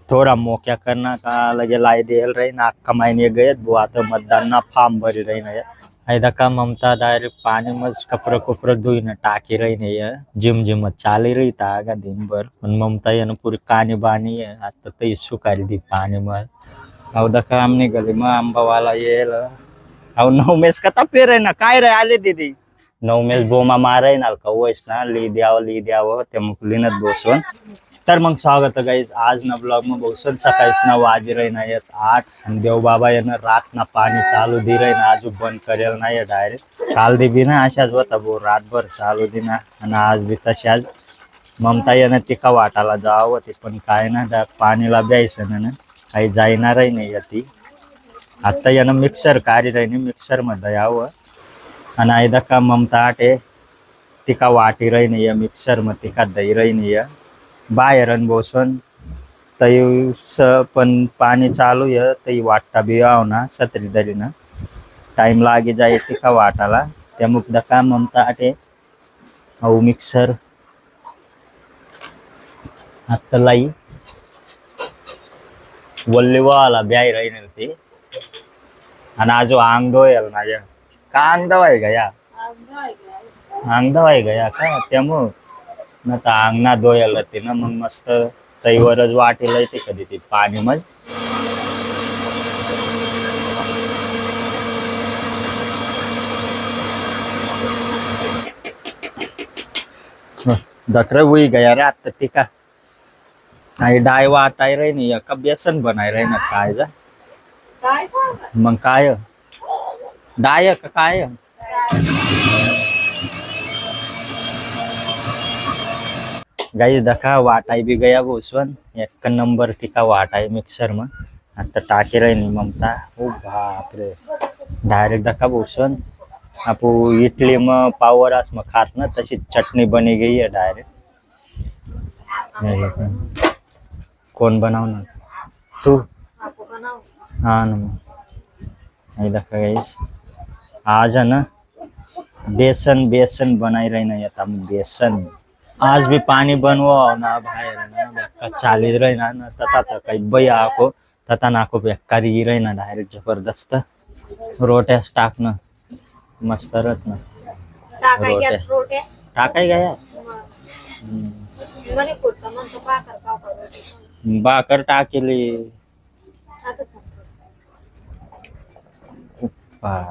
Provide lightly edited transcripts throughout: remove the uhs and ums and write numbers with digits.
थोड़ा मोक्या करना का लगे लाई देल रही ना कमाईने गए वो आता मतदान ना फार्म भरी रही ना ऐदा का ममता डायरेक्ट पानी में कपड़े कुपड़े धुई ना टाकी रही नहीं है जिम जिम चाली रही था आगा दिन भर ममता ये पूरी कानी बानी है आता तो सुखारी दी पानी में और दका हमने गली में आंबा वाला ये और नवमेश का पेर आहे ना काय रे आले दीदी नवमेश बोमा मारे ना कवयस ना ली द्यावं ते मुकलीनच बसून तर मग स्वागत आहे गाईज आज ना ब्लॉग में बसून सकाळीच ना वाजी रही ना येत 8 आणि देव बाबा यानं रात ना पाणी चालू दी रही ना अजून बंद करेल नाही डायरेक्ट काल दी बी ना अशाच होता भाऊ रातभर चालू दी ना आणि आज बी तशाच ममता यानं तिका वाटाला जावं ते पण काय ना पाणीला ब्यायचं ना काही जाईनारही नाही ती आता यानं मिक्सर काढी रही मिक्सर मध्ये यावं आणि आयदा का ममता आटे तिका वाटी रही नाही मिक्सर मध्ये तिका दही रही नाही बाहेर बसून तई पण पाणी चालू आहे तई वाटता बी आव ना सत्री तरी ना टाइम लागे जाए तिका वाटाला त्या मुकदा का ममता आटे अहो मिक्सर आता लाई वल्लीवाला ब्याय रही नाही ती आणि आजो आंग धोयल ना या का अंग दवाय गया अंग दवाय गया का त्यामुळं ना तर अंगणा धोयाला ते ना मग मस्त तईवरच वाटेला येते कधी ती पाणी मग दखरे हुई गया रे आता ती का नाही डाय वाटाय रही नाही का बेसन बनाय रही ना काय जा मग काय डाय का काय गाई दखा वाटाई भी गया बसून एक नंबर तिका वाटाई मिक्सर में आता टाकी रही नहीं ममता ओ बाप रे डायरेक्ट दखा बसून आपू इडली में पावरास में खात ना तशी चटनी बनी गई है डायरेक्ट कौन बनावना तू हाँ ना नहीं दखा गाइस आज है ना बेसन बेसन बनाई रही ना ये बेसन आज भी पानी बनवा ना बाहेर ना चाली रही ना तथा काही बया आको तथा नाको बेकारी रही ना डायरेक्ट जबरदस्त रोट्यास टाकणं मस्त रत ना रोट्या टाकाय गया बाकर टाकेली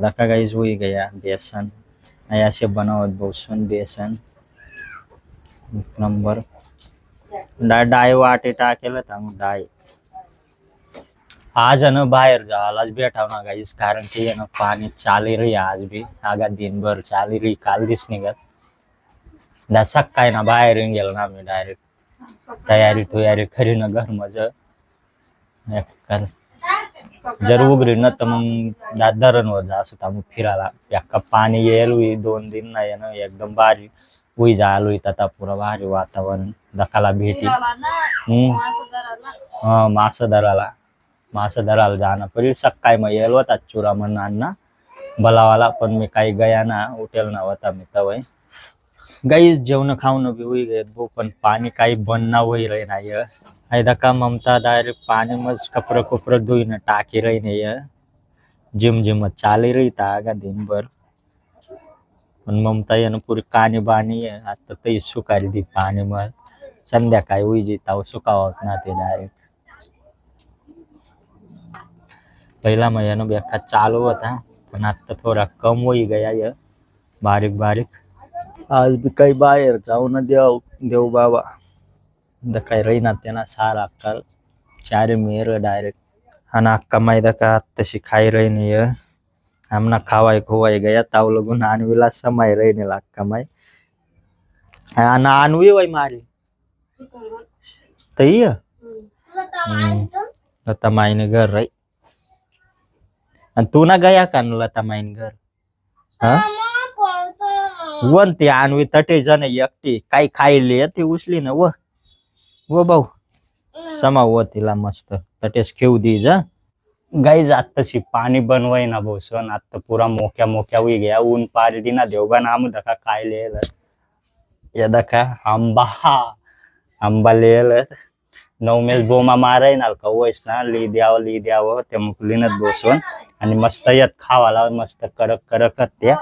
दखा गाइस हुई गया बेसन ऐसे बनावत बसून बेसन नंबर डाय वाटे टाकेल डाय आज है ना बाहेर जावालाच भेटाव ना गाईस कारण की है ना पाणी चाली रही आज भी आगा दिन भर चाली रही काल दिस निघत सकाळी ना बाहेर गेलो ना आम्ही डायरेक्ट तयारी खरी ना घर मज जर उघडी न तर मग धरणवर जा असं मग फिरायला पाणी येईल 2 दिन नाही ना एकदम भारी हुई जालू तथा पूरा भारी वातावरण दखाला भेटी हाँ मास धराला जाना पड़ी सकाळी मग येल होता चुरा मन अन्ना भलावाला पण मी काही गया ना उठेल ना होता मी तवय गाईस जेवण खाऊन भी हुई गए वो पण पानी काही बनना हुई रही नहीं है ऐदा का ममता डायरेक्ट पानी में कपड़े कुपड़े धुई ना टाकी रही नहीं है जिम जिम चाली रही था आगा दिन भर ममता यानं पूरी कानी बानी आहे आता ते सुखारी दी पाणी मग संध्याकाळी उजी ताव सुकावत ना ते डायरेक्ट पहिला मग यानं बेका चालू होता पण आता थोडा कम होई गया ये बारीक बारीक आज भी काही बाहेर जाऊ ना देव बाबा दखाय रही ना त्यांना सारा अक्कल चारे मेर डायरेक्ट आणि अक्का मैदा का तशी खाई रही नहीं है हमना खावाई खोवाई गया ताव लोगों नानवीला समय रही नहीं लाग कमाई नानवी वही मारी तई लता माईने घर रही तू ना गया का लता माईन घर वन ती आणवी तटे जण एकटी काही खायली ती उचली ना व भाऊ समा व तिला मस्त तटेस खेऊ दी जा गाइज आत्ताशी पाणी बनवाय ना बसून आता पुरा मोक्या मोक्या हुई गया ऊन पारी दिना देवगा नाम दका काय लेल ये दका आंबा लेल नवमेश बोमा माराय ना का वयस ना ली द्यावं ते मुकलीनच बसून आणि मस्त येत खावाला मस्त कडक कडकत ते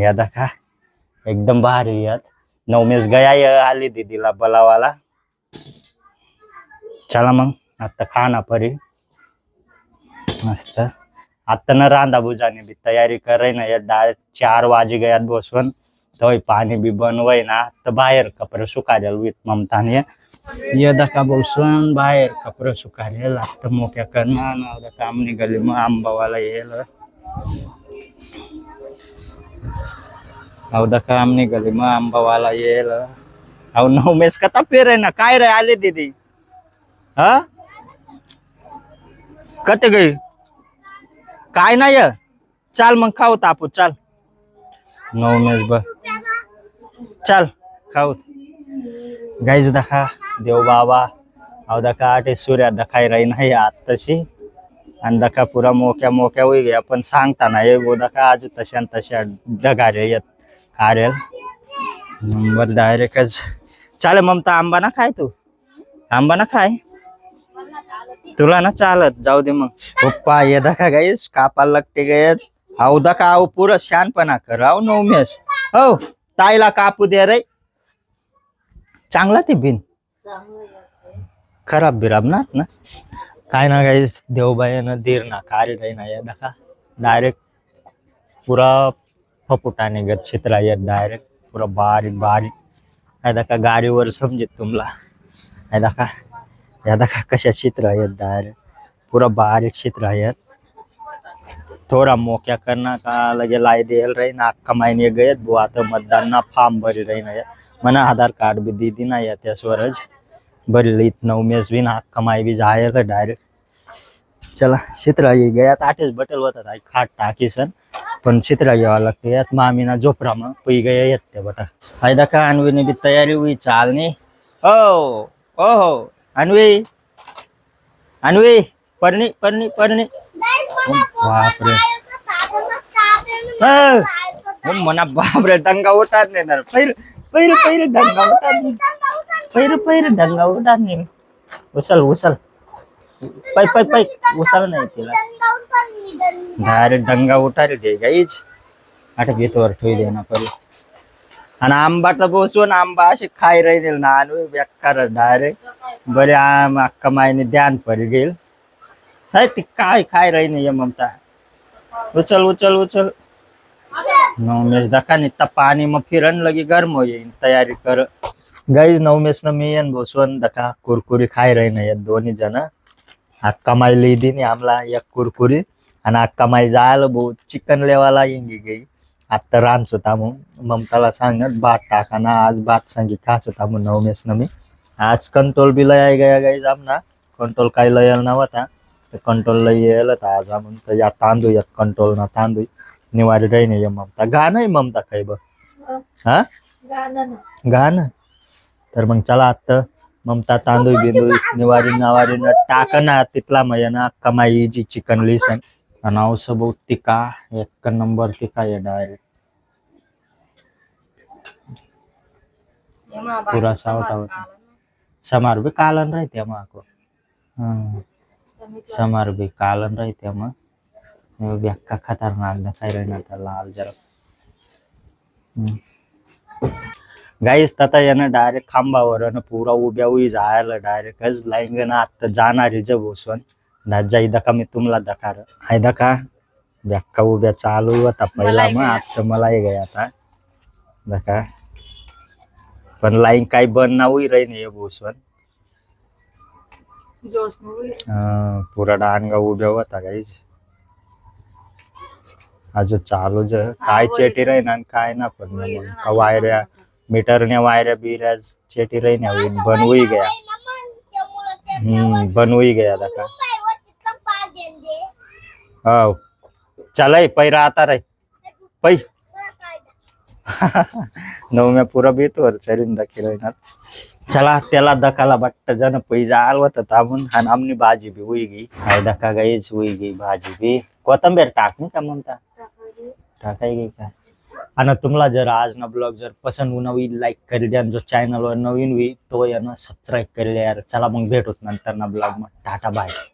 या दाखा एकदम भारी येत नवमेश गया आली दीदीला बोलावाला चला मग आता खाना परी मस्त आता न रांधा बुजाने भी तयारी करे ना या डायरेक्ट 4 वाजे गयात बसून तो पाणी बी बनवाय ना तर बाहेर कपडे सुकायला वित ममताने ये दका बसून बाहेर कपडे सुकायला लागतं मोक्या करणार काम निघाली मग आंबावाला येईल अवदा काम निघाली मग आंबावाला येईल अहो नवमेश कथा पेर आहे ना काय रे आले दीदी हा कते गई काय नाही चाल मग खाऊ तापू चाल नवमेश ब चाल खाऊ गाईज दखा देव बाबा अव दखा आटे सूर्या दखाई राही नाही आत तशी आणि दखा पुरा मोक्या होई गया पण सांगता नाही वो दखा आज तशा ढगारे येत कारेल नंबर डायरेक्टच चाले ममता आंबा ना खाय तू आंबा ना खाय तुला ना चालत जाऊ दे मग पप्पा ये दखा गाईस कापायला लागते गयत अहो दखा अहो पुरं शानपणा कर अहो नवमेश हो ताईला कापू दे रे चांगला ते बिन खराब बिराब ना काय ना गाईस देवबाई न दीर ना कार्य नाही ना या दखा डायरेक्ट पुरा फपुटाने गत चित्रा येत डायरेक्ट पुरा बारीक बारीक या दखा गाडीवर समजेत तुम्हाला या दखा कशा चित्र आहेत डायरेक्ट पुरा बारीक चित्र आहेत थोड़ा मोक्या करना का लगे लाई देल रही ना कमाईने गयत बुआ तो मतदान ना फॉर्म भरी रही ना मना आधार कार्ड भी दी ना या त्यासवरच बरी लीत नवमेश भी ना कमाई भी जायला डायरेक्ट चला चित्र ये गया आठेच बटल होता खाट टाकी सन पण चित्र यावं लागते यात मामीना झोपरा मग पै गया येत त्या बटा फायदा का अन्वीने भी तयारी हुई चालनी हो अन्वी अन्वी परनी परनी परनी बापरे मना बापरे दंगा उठार नेणार पहिरे दंगा उठार पहिरे दंगा उठार ने उचल पै उचल नाही तिला डायरेक्ट दंगा उठार दे गाईच आठ घेतवर ठेवी दे ना परी आणि आंबा तर बसवून आंबा असे खाई राहील ना आणि बेकार डायरेक्ट बरे आम अक्का मायने ध्यान परी गेल हाय ती काय खाय राही नाही ममता उचल नवमेश दखा नित्ता पाणी मग फिरण लगी गरम हो येईन तयारी कर गाईज नवमेश न मी येन बसवून दखा कुरकुरी खाय राही नाही दोन्ही जण अक्का माई लई दिन आमला एक कुरकुरी आणि अक्का माई जायला भाऊ चिकन लेवाला येंगी गई आता रांच होता मग ममताला सांगत भात टाका ना आज भात सांगी खास होता मग नवमेश न मी आज कंट्रोल बी लय गया गाईज आमना कंट्रोल काही लयल नव्हता कंट्रोल लई येल आज म्हणून या तांदूळ येत कंट्रोल ना तांदूळ निवारी राही नाही ममता गाणं ममता काही बघ हा गाणं तर मग चला आता ममता तांदूळ बिंदू निवारी न टाका ना तिथला मग ना कमाई जी चिकन लिसन आणि औषध बहुत तिका एक नंबर तिका ये डायरेक्ट पूरा सावटा होता समार भी कालन रहते को समार भी कालन रहते व्याख्या खतरनाक दिखाई रहना था लाल जरा गाईस तथा यानं डायरेक्ट खांबावर पुरा उभ्या उई जायला डायरेक्टच लाईंग ना आता जाणार जब बसून जाई दका मी तुम्हाला दकार हाय दका व्याख्या उभ्या चालू होता पहिला मग आता मला हे गया आता दका पण लाईन काही बंद ना हुई रही नाही बसून पुरा डांगा उभ्या होता गाईस अजून चालू ज काय चेटी राही ना काय ना पण वायऱ्या मीटरने वायऱ्या बिऱ्या चेटी राही ना बनवूही गया बनवूही गया दका हो चल पैरा आता रे पै नवम्या पुरा बेतवर चरीन दखी राहणार चला त्याला दकाला बट्ट जन पैजा आलवत ताबून आणि आमनी भाजी बी हुई गई हाय दका गाईच हुई गई भाजी बी कोथंबीर टाकनी का म्हणता टाकाई गई का आणि तुम्हाला जर आज ना ब्लॉग जर पसंद होऊन होईल लाईक कर द्या, जो चॅनलवर नवीन होईल तो यानं सबस्क्राईब कर यार. चला मग भेटूत नंतर ना ब्लॉग. मग टाटा बाय.